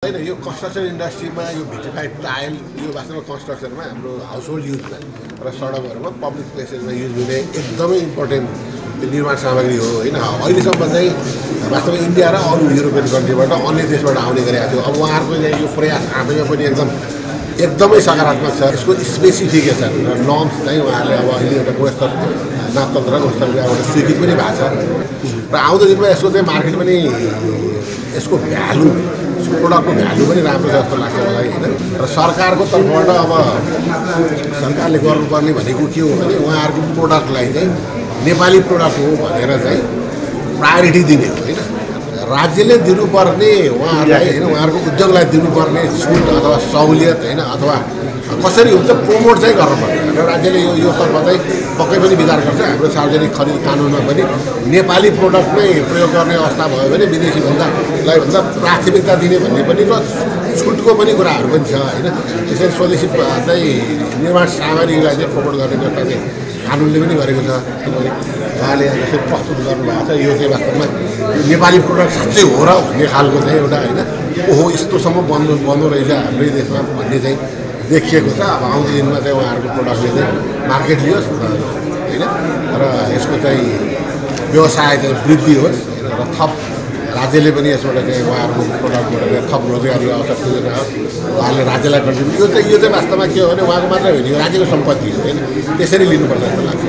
होइन यो कन्स्ट्रक्सन इन्डस्ट्रीमा यो भिटिफाइड टाइल यो वास्तवमा कन्स्ट्रक्सनमा हाम्रो हाउसहोल्ड युजमा र सडकहरूमा पब्लिक प्लेसेसमा युज हुने एकदमै इम्पोर्टेन्ट निर्माण सामग्री हो होइन। अहिलेसम्म चाहिँ वास्तवमा इन्डिया र अरू युरोपियन कन्ट्रीबाट अन्य देशबाट आउने गरेको थियो। अब उहाँहरूको चाहिँ यो प्रयास आफैमा पनि एकदमै सकारात्मक छ। यसको स्पेसिफिकेसन र नर्म्स चाहिँ उहाँहरूले अब अहिले एउटा गुणस्तर नापतन्त्र र गुणस्तरबाट स्वीकृत पनि भएको छ र आउँदो दिनमा यसको चाहिँ मार्केट पनि यसको भ्यालु यसको प्रोडक्टको भ्यालु पनि राम्रो छ जस्तो लाग्छ मलाई होइन। र सरकारको तर्फबाट अब सरकारले गर्नुपर्ने भनेको के हो भने उहाँहरूको प्रोडक्टलाई चाहिँ नेपाली प्रोडक्ट हो भनेर चाहिँ प्रायोरिटी दिने हो होइन। राज्यले दिनुपर्ने उहाँहरूलाई होइन उहाँहरूको उद्योगलाई दिनुपर्ने छुट अथवा सहुलियत होइन अथवा कसरी हुन्छ प्रमोट चाहिँ गर्नुपर्छ र राज्यले यो तर्फ चाहिँ पक्कै पनि विचार गर्छ। हाम्रो सार्वजनिक खरिद कानुनमा पनि नेपाली प्रोडक्ट नै प्रयोग गर्ने अवस्था भयो भने विदेशी भन्दालाई भन्दा प्राथमिकता दिने भन्ने पनि र छुटको पनि कुराहरू पनि छ होइन। त्यसरी स्वदेशी चाहिँ निर्माण सामग्रीलाई चाहिँ प्रमोट गर्ने व्यवस्था चाहिँ कानुनले पनि गरेको छ। किनभने उहाँले जसरी प्रस्तुत गर्नुभएको छ यो चाहिँ वास्तवमा नेपाली प्रोडक्ट साँच्चै हो र भन्ने खालको चाहिँ एउटा होइन ओहो यस्तोसम्म बन्दो रहेछ हाम्रै देशमा भन्ने चाहिँ देखिएको छ। अब आउँदो दिनमा चाहिँ उहाँहरूको प्रोडक्टले चाहिँ मार्केट लियोस् होइन र यसको चाहिँ व्यवसाय चाहिँ वृद्धि होस् र थप राज्यले पनि यसबाट चाहिँ उहाँहरूको प्रोडक्टबाट थप रोजगारीको अवसर सृजना होस्। उहाँले राज्यलाई कन्ट्रिब्युट यो चाहिँ वास्तवमा के हो भने उहाँको मात्रै होइन यो राज्यको सम्पत्ति हो होइन। त्यसरी लिनुपर्छ जस्तो लाग्छ।